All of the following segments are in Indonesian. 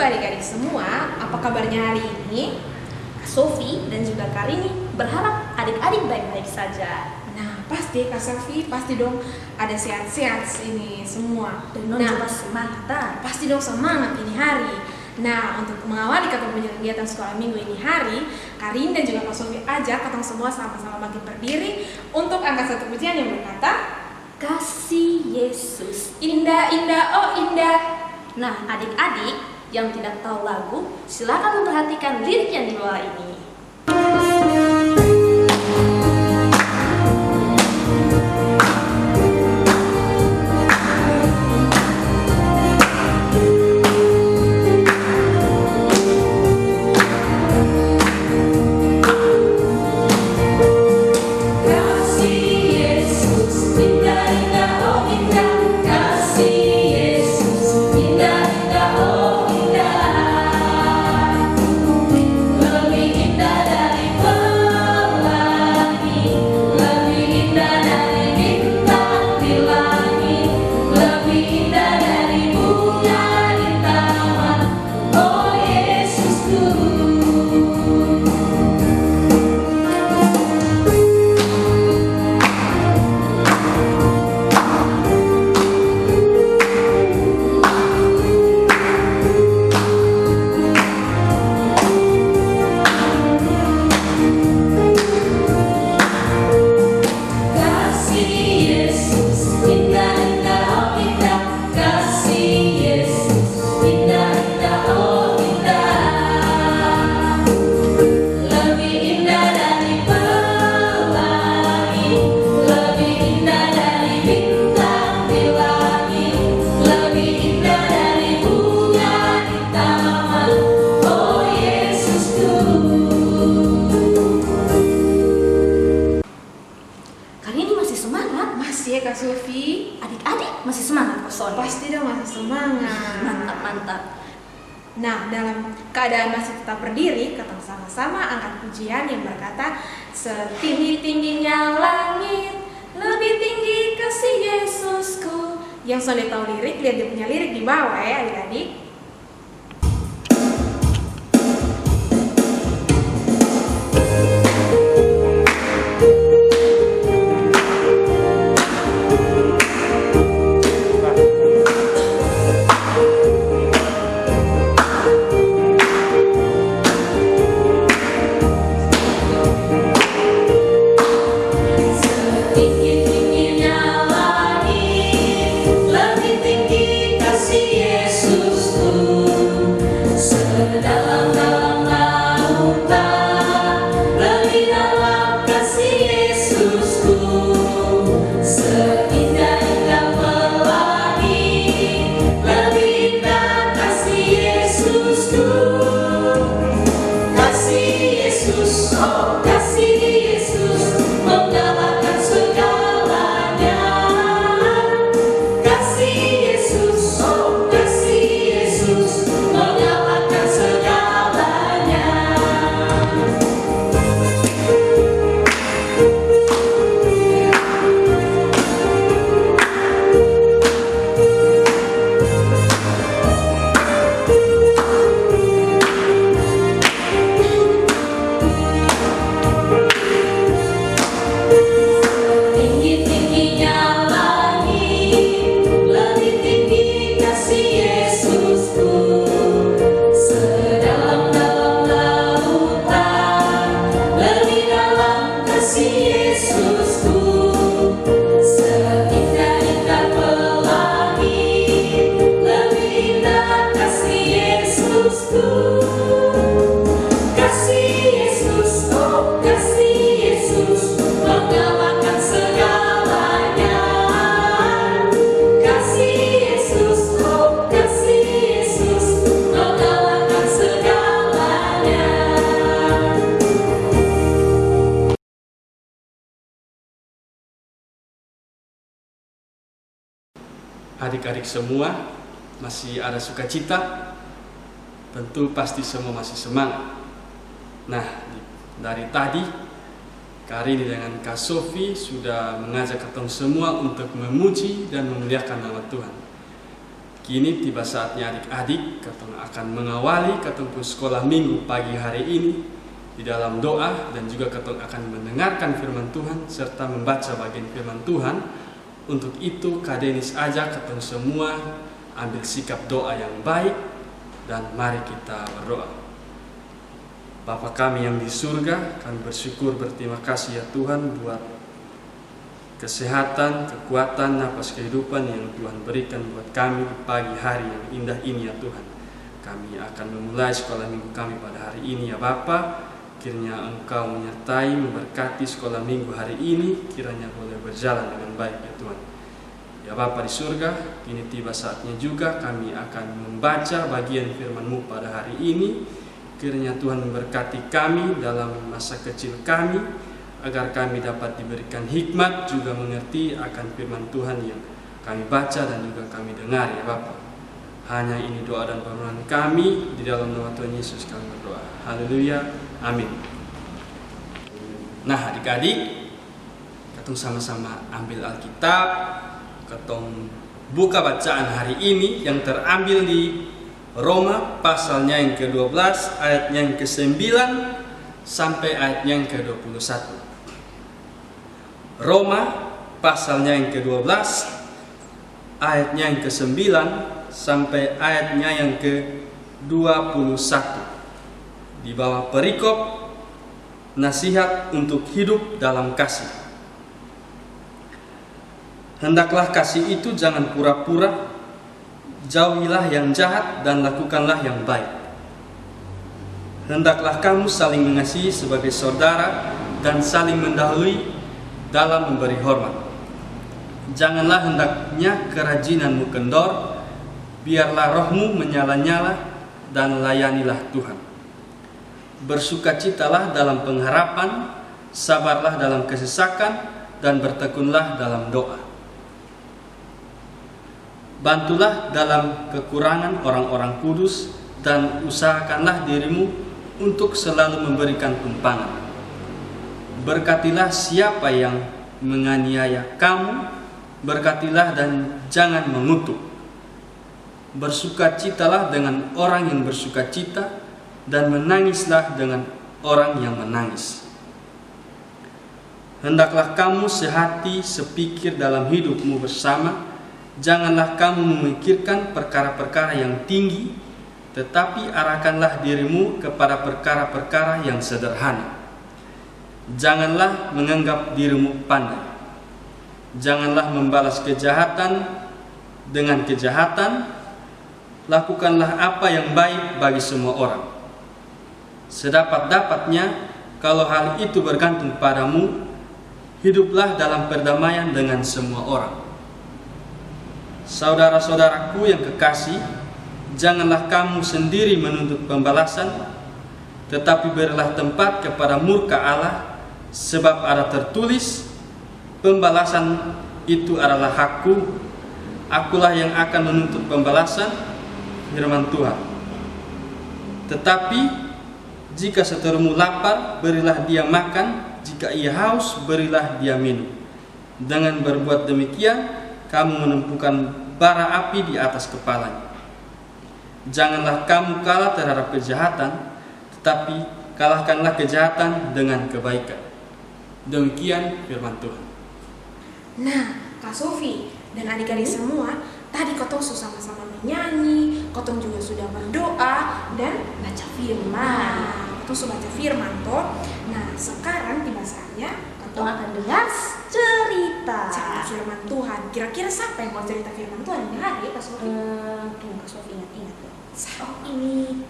adik-adik semua, apa kabarnya hari ini? Kak Sofi dan juga Kak Rini berharap adik-adik baik-baik saja. Nah, pasti Kak Sofi, pasti dong ada sehat-sehat ini semua. Dan juga semangat. Pasti dong semangat ini hari. Nah, untuk mengawali kegiatan sekolah minggu ini hari, Kak Rini dan juga Kak Sofi ajak katong semua sama-sama bangkit berdiri untuk angkat satu pujian yang berkata, Kasih Yesus. Indah, indah, oh indah. Nah, adik-adik yang tidak tahu lagu, silakan memperhatikan lirik yang di bawah ini. Kak Sofi, adik-adik masih semangat kok? Pasti dong masih semangat. Mantap. Nah, dalam keadaan masih tetap berdiri, kita sama-sama angkat pujian yang berkata, setinggi-tingginya langit, lebih tinggi kasih Yesusku. Yang sudah tahu lirik, lihat dia punya lirik di bawah ya adik-adik. Adik-adik semua masih ada sukacita, tentu pasti semua masih semangat. Nah, dari tadi Kak Rini dengan Kak Sofi sudah mengajak ketemu semua untuk memuji dan memuliakan nama Tuhan. Kini tiba saatnya adik-adik katong akan mengawali katong sekolah minggu pagi hari ini di dalam doa, dan juga katong akan mendengarkan firman Tuhan serta membaca bagian firman Tuhan. Untuk itu Kak Denis ajak katong semua ambil sikap doa yang baik, dan mari kita berdoa. Bapa kami yang di surga, kami bersyukur berterima kasih ya Tuhan buat kesehatan, kekuatan, napas kehidupan yang Tuhan berikan buat kami di pagi hari yang indah ini ya Tuhan. Kami akan memulai sekolah minggu kami pada hari ini ya Bapa. Kiranya Engkau menyertai, memberkati sekolah minggu hari ini, kiranya boleh berjalan dengan baik ya Tuhan. Ya Bapa di surga, kini tiba saatnya juga kami akan membaca bagian firman-Mu pada hari ini. Kiranya Tuhan memberkati kami dalam masa kecil kami, agar kami dapat diberikan hikmat juga mengerti akan firman Tuhan yang kami baca dan juga kami dengar ya Bapa. Hanya ini doa dan permohonan kami, di dalam nama Tuhan Yesus kami berdoa. Haleluya, amin. Nah adik-adik, katong sama-sama ambil Alkitab, katong buka bacaan hari ini yang terambil di Roma pasalnya yang ke-12 ayatnya yang ke-9 sampai ayatnya yang ke-21. Roma pasalnya yang ke-12 ayatnya yang ke-9 sampai ayatnya yang ke-21. Di bawah perikop nasihat untuk hidup dalam kasih. Hendaklah kasih itu jangan pura-pura, jauhilah yang jahat dan lakukanlah yang baik. Hendaklah kamu saling mengasihi sebagai saudara dan saling mendahului dalam memberi hormat. Janganlah hendaknya kerajinanmu kendor, biarlah rohmu menyala-nyala dan layanilah Tuhan. Bersukacitalah dalam pengharapan, sabarlah dalam kesesakan, dan bertekunlah dalam doa. Bantulah dalam kekurangan orang-orang kudus, dan usahakanlah dirimu untuk selalu memberikan tumpangan. Berkatilah siapa yang menganiaya kamu, berkatilah dan jangan mengutuk. Bersukacitalah dengan orang yang bersukacita, dan menangislah dengan orang yang menangis. Hendaklah kamu sehati sepikir dalam hidupmu bersama. Janganlah kamu memikirkan perkara-perkara yang tinggi, tetapi arahkanlah dirimu kepada perkara-perkara yang sederhana. Janganlah menganggap dirimu pandai. Janganlah membalas kejahatan dengan kejahatan. Lakukanlah apa yang baik bagi semua orang. Sedapat-dapatnya, kalau hal itu bergantung padamu, hiduplah dalam perdamaian dengan semua orang. Saudara-saudaraku yang kekasih, janganlah kamu sendiri menuntut pembalasan, tetapi berilah tempat kepada murka Allah, sebab ada tertulis, pembalasan itu adalah hakku, akulah yang akan menuntut pembalasan, firman Tuhan. Tetapi jika seterumu lapar, berilah dia makan, jika ia haus, berilah dia minum. Dengan berbuat demikian, kamu menumpukan bara api di atas kepalanya. Janganlah kamu kalah terhadap kejahatan, tetapi kalahkanlah kejahatan dengan kebaikan. Demikian firman Tuhan. Nah, Kak Sofi dan adik-adik semua, tadi kotong sama-sama menyanyi, kotong juga sudah berdoa dan baca firman. Kotong sudah baca firman toh. Nah, sekarang tiba saatnya Kotong akan dengar cerita firman Tuhan. Kira-kira siapa yang mau cerita firman Tuhan ini hari, Kak Sofi? Tunggu Kak Sofi ingat-ingat ya. Oh, ini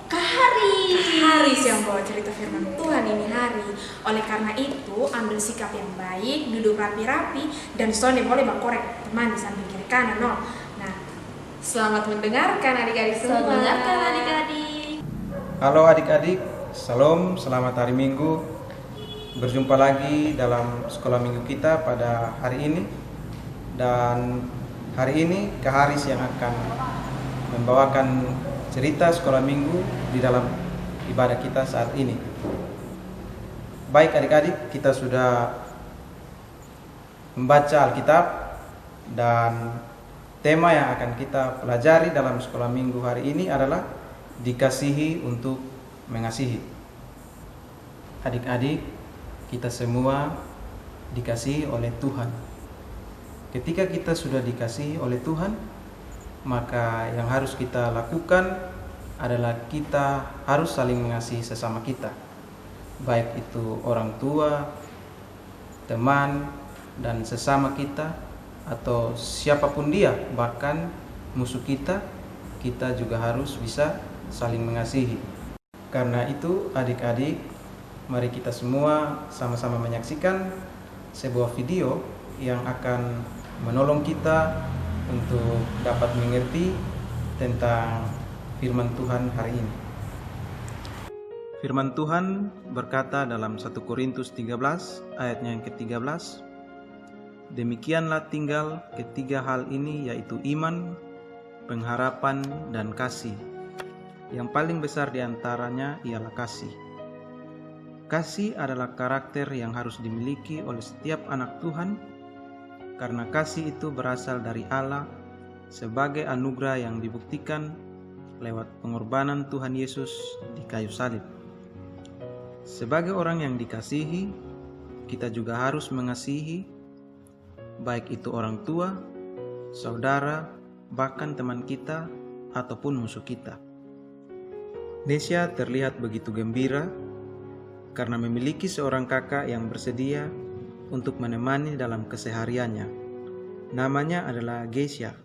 Kak Haris. Haris yang bawa cerita firman Tuhan ini hari. Oleh karena itu, ambil sikap yang baik, duduk rapi-rapi, dan sonde boleh berkorek teman di samping kiri kanan. No. Nah, selamat mendengarkan adik-adik semua. Selamat mendengarkan adik-adik. Halo adik-adik, salam, selamat hari Minggu. Berjumpa lagi dalam sekolah minggu kita pada hari ini. Dan hari ini Kak Haris yang akan membawakan cerita sekolah minggu di dalam ibadah kita saat ini. Baik adik-adik, kita sudah membaca Alkitab dan tema yang akan kita pelajari dalam sekolah minggu hari ini adalah dikasihi untuk mengasihi. Adik-adik, kita semua dikasihi oleh Tuhan. Ketika kita sudah dikasihi oleh Tuhan, maka yang harus kita lakukan adalah kita harus saling mengasihi sesama kita, baik itu orang tua, teman, dan sesama kita, atau siapapun dia, bahkan musuh kita juga harus bisa saling mengasihi. Karena itu adik-adik, mari kita semua sama-sama menyaksikan sebuah video yang akan menolong kita untuk dapat mengerti tentang firman Tuhan hari ini. Firman Tuhan berkata dalam 1 Korintus 13 ayatnya yang ke-13, demikianlah tinggal ketiga hal ini, yaitu iman, pengharapan, dan kasih. Yang paling besar di antaranya ialah kasih. Kasih adalah karakter yang harus dimiliki oleh setiap anak Tuhan, karena kasih itu berasal dari Allah sebagai anugerah yang dibuktikan lewat pengorbanan Tuhan Yesus di kayu salib. Sebagai orang yang dikasihi, kita juga harus mengasihi, baik itu orang tua, saudara, bahkan teman kita, ataupun musuh kita. Nesya terlihat begitu gembira karena memiliki seorang kakak yang bersedia untuk menemani dalam kesehariannya. Namanya adalah Gesia.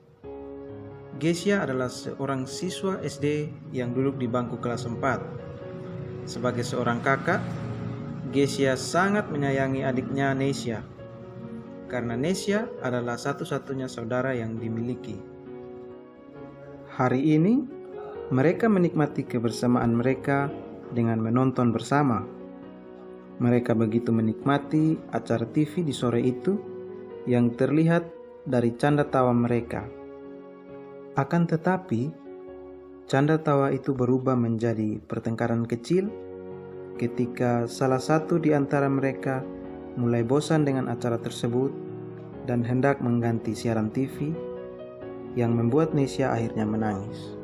Gesia adalah seorang siswa SD yang duduk di bangku kelas 4. Sebagai seorang kakak, Gesia sangat menyayangi adiknya Nesya, karena Nesya adalah satu-satunya saudara yang dimiliki. Hari ini, mereka menikmati kebersamaan mereka dengan menonton bersama. Mereka begitu menikmati acara TV di sore itu yang terlihat dari canda tawa mereka. Akan tetapi, canda tawa itu berubah menjadi pertengkaran kecil ketika salah satu di antara mereka mulai bosan dengan acara tersebut dan hendak mengganti siaran TV, yang membuat Nesya akhirnya menangis.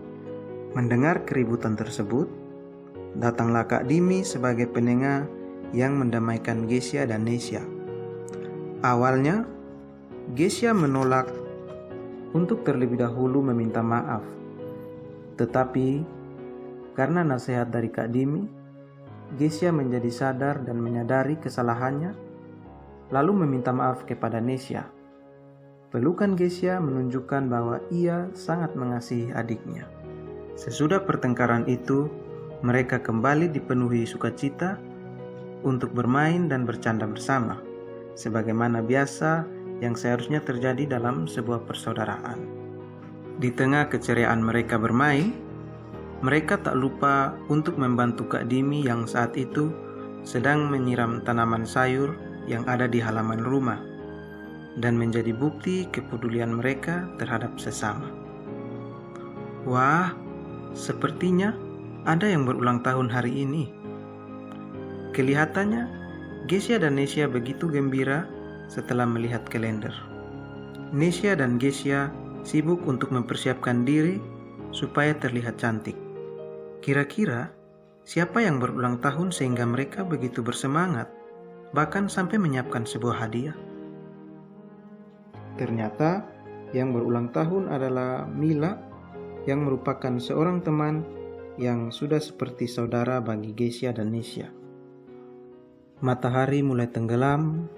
Mendengar keributan tersebut, datanglah Kak Dimi sebagai penengah yang mendamaikan Gesia dan Nesya. Awalnya, Gesia menolak untuk terlebih dahulu meminta maaf. Tetapi, karena nasihat dari Kak Dimi, Gesia menjadi sadar dan menyadari kesalahannya, lalu meminta maaf kepada Nesya. Pelukan Gesia menunjukkan bahwa ia sangat mengasihi adiknya. Sesudah pertengkaran itu, mereka kembali dipenuhi sukacita untuk bermain dan bercanda bersama, sebagaimana biasa yang seharusnya terjadi dalam sebuah persaudaraan. Di tengah keceriaan mereka bermain, mereka tak lupa untuk membantu Kak Dimi yang saat itu sedang menyiram tanaman sayur yang ada di halaman rumah, dan menjadi bukti kepedulian mereka terhadap sesama. Wah, sepertinya ada yang berulang tahun hari ini. Kelihatannya, Gesia dan Nesya begitu gembira setelah melihat kalender. Nesya dan Gesia sibuk untuk mempersiapkan diri supaya terlihat cantik. Kira-kira siapa yang berulang tahun sehingga mereka begitu bersemangat, bahkan sampai menyiapkan sebuah hadiah? Ternyata yang berulang tahun adalah Mila, yang merupakan seorang teman yang sudah seperti saudara bagi Gesia dan Nesya. Matahari mulai tenggelam,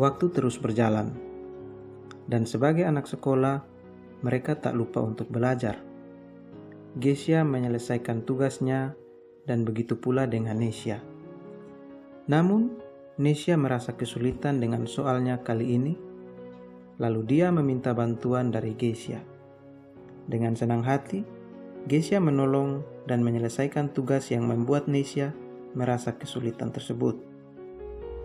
waktu terus berjalan, dan sebagai anak sekolah, mereka tak lupa untuk belajar. Gesia menyelesaikan tugasnya, dan begitu pula dengan Nesya. Namun, Nesya merasa kesulitan dengan soalnya kali ini, lalu dia meminta bantuan dari Gesia. Dengan senang hati, Gesia menolong dan menyelesaikan tugas yang membuat Nesya merasa kesulitan tersebut.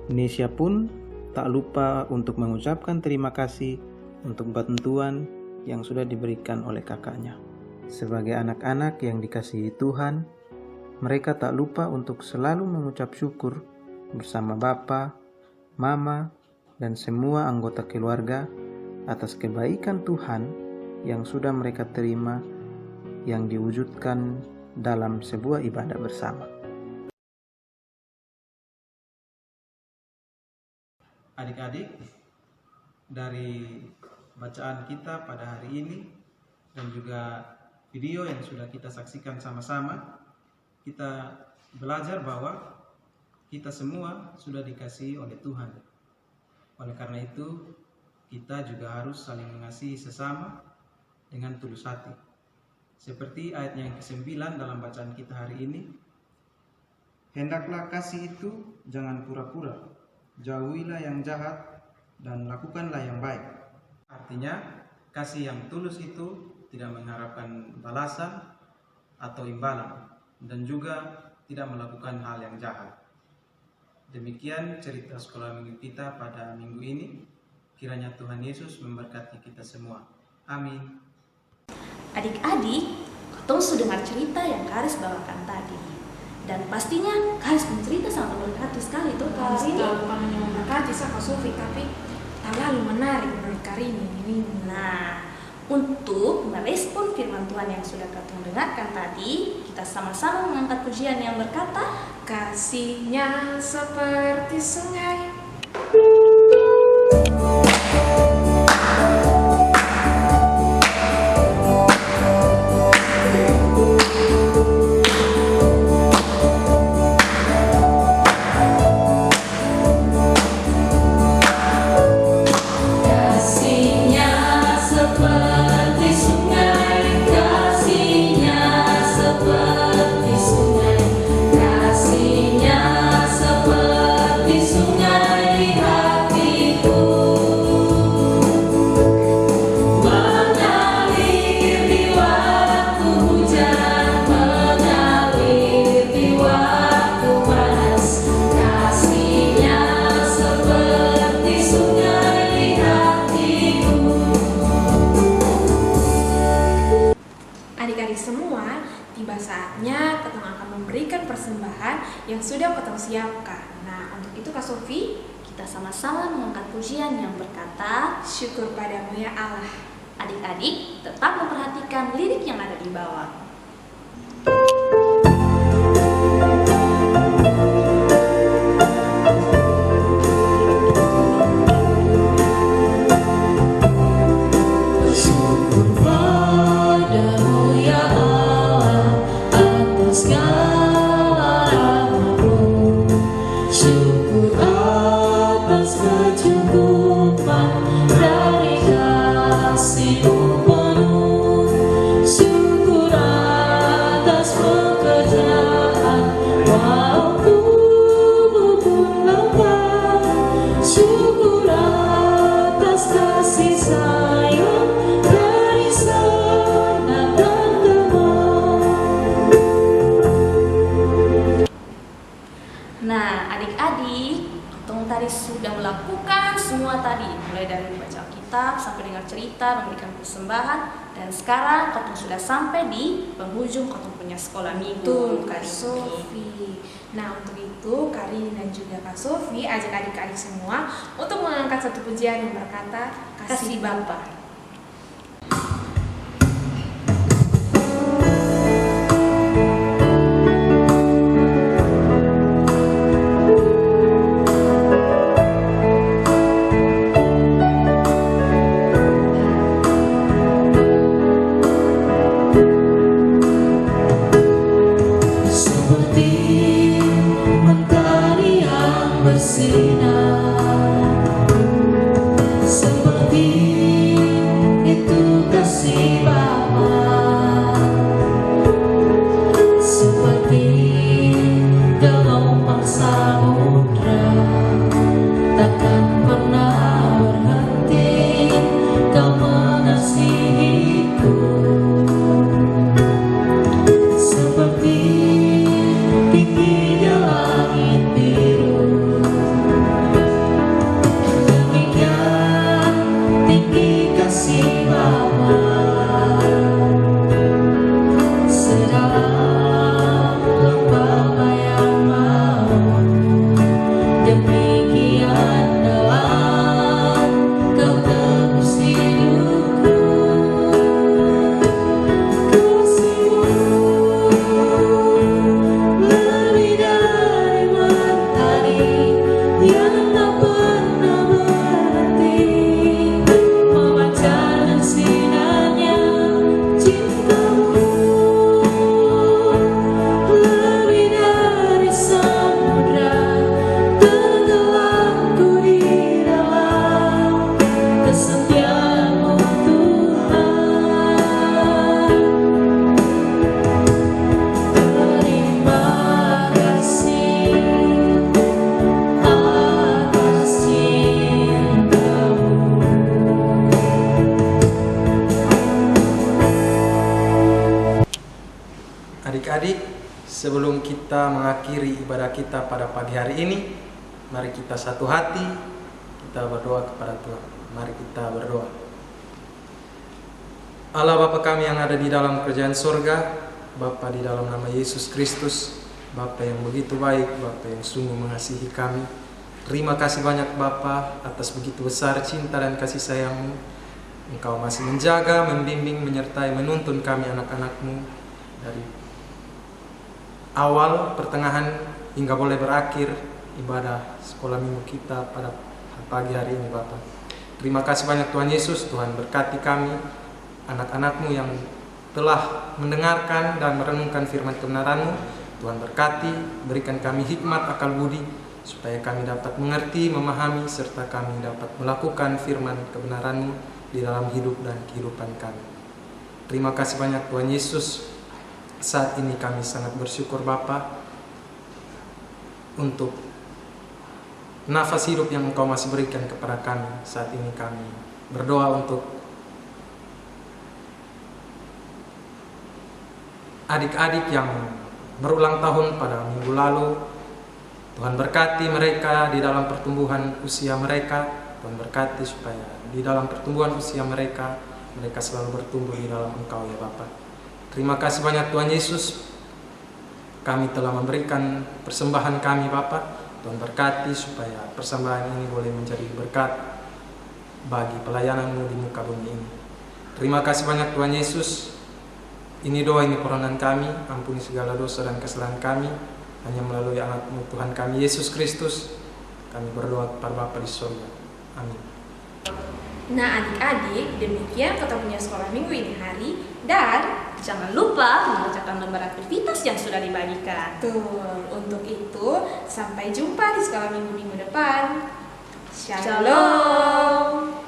Nesya pun tak lupa untuk mengucapkan terima kasih untuk bantuan yang sudah diberikan oleh kakaknya. Sebagai anak-anak yang dikasihi Tuhan, mereka tak lupa untuk selalu mengucap syukur bersama Bapa, Mama, dan semua anggota keluarga atas kebaikan Tuhan yang sudah mereka terima yang diwujudkan dalam sebuah ibadah bersama. Adik-adik, dari bacaan kita pada hari ini dan juga video yang sudah kita saksikan sama-sama, kita belajar bahwa kita semua sudah dikasihi oleh Tuhan. Oleh karena itu, kita juga harus saling mengasihi sesama dengan tulus hati. Seperti ayat yang ke-9 dalam bacaan kita hari ini, hendaklah kasih itu jangan pura-pura, jauhilah yang jahat dan lakukanlah yang baik. Artinya, kasih yang tulus itu tidak mengharapkan balasan atau imbalan dan juga tidak melakukan hal yang jahat. Demikian cerita sekolah minggu kita pada minggu ini. Kiranya Tuhan Yesus memberkati kita semua. Amin. Adik-adik, katong sudah dengar cerita yang Karis bawakan tadi. Dan pastinya Karis mencerita sangat memberkati sekali tuh Karis ini. Bukan hanya memberkati Kak Sofi, tapi terlalu menarik menurut Karini ini. Nah, untuk merespon firman Tuhan yang sudah katong dengarkan tadi, kita sama-sama mengangkat pujian yang berkata, Kasihnya seperti sungai. Adik-adik semua, tiba saatnya ketong akan memberikan persembahan yang sudah ketong siapkan. Nah, untuk itu Kak Sofi, kita sama-sama mengangkat pujian yang berkata, syukur padamu ya Allah. adik-adik tetap memperhatikan lirik yang ada di bawah. Nah, adik-adik, katong tadi sudah melakukan semua tadi, mulai dari membaca Alkitab sampai dengar cerita, memberikan persembahan, dan sekarang katong sudah sampai di penghujung katong punya sekolah minggu. Betul, Kak Sofi. Nah, untuk itu Karini dan juga Kak Sofi ajak adik-adik semua untuk mengangkat satu pujian yang berkata Kasih Bapa. sebelum kita mengakhiri ibadah kita pada pagi hari ini, mari kita satu hati, kita berdoa kepada Tuhan. Mari kita berdoa. Allah Bapa kami yang ada di dalam kerajaan surga, Bapa di dalam nama Yesus Kristus, Bapa yang begitu baik, Bapa yang sungguh mengasihi kami. Terima kasih banyak Bapa atas begitu besar cinta dan kasih sayang-Mu. Engkau masih menjaga, membimbing, menyertai, menuntun kami anak-anak-Mu dari awal, pertengahan, hingga boleh berakhir ibadah sekolah minggu kita pada pagi hari ini Bapa. Terima kasih banyak Tuhan Yesus. Tuhan berkati kami, anak-anak-Mu yang telah mendengarkan dan merenungkan firman kebenaran-Mu. Tuhan berkati, berikan kami hikmat, akal budi, supaya kami dapat mengerti, memahami, serta kami dapat melakukan firman kebenaran-Mu di dalam hidup dan kehidupan kami. Terima kasih banyak Tuhan Yesus. Saat ini kami sangat bersyukur Bapa untuk nafas hidup yang Engkau masih berikan kepada kami. Saat ini kami berdoa untuk adik-adik yang berulang tahun pada minggu lalu. Tuhan berkati mereka di dalam pertumbuhan usia mereka. Tuhan berkati supaya di dalam pertumbuhan usia mereka selalu bertumbuh di dalam Engkau ya Bapa. Terima kasih banyak Tuhan Yesus. Kami telah memberikan persembahan kami Bapa. Tuhan berkati supaya persembahan ini boleh menjadi berkat bagi pelayanan-Mu di muka bumi ini. Terima kasih banyak Tuhan Yesus. Ini doa, ini permohonan kami, ampuni segala dosa dan kesalahan kami, hanya melalui anak-Mu Tuhan kami Yesus Kristus. Kami berdoa kepada Bapa di surga. Amin. Nah adik-adik, demikian ketemunya sekolah minggu ini hari. Dan Jangan lupa mengerjakan lembar aktivitas yang sudah dibagikan. betul, untuk itu sampai jumpa di sekolah minggu-minggu depan. Shalom.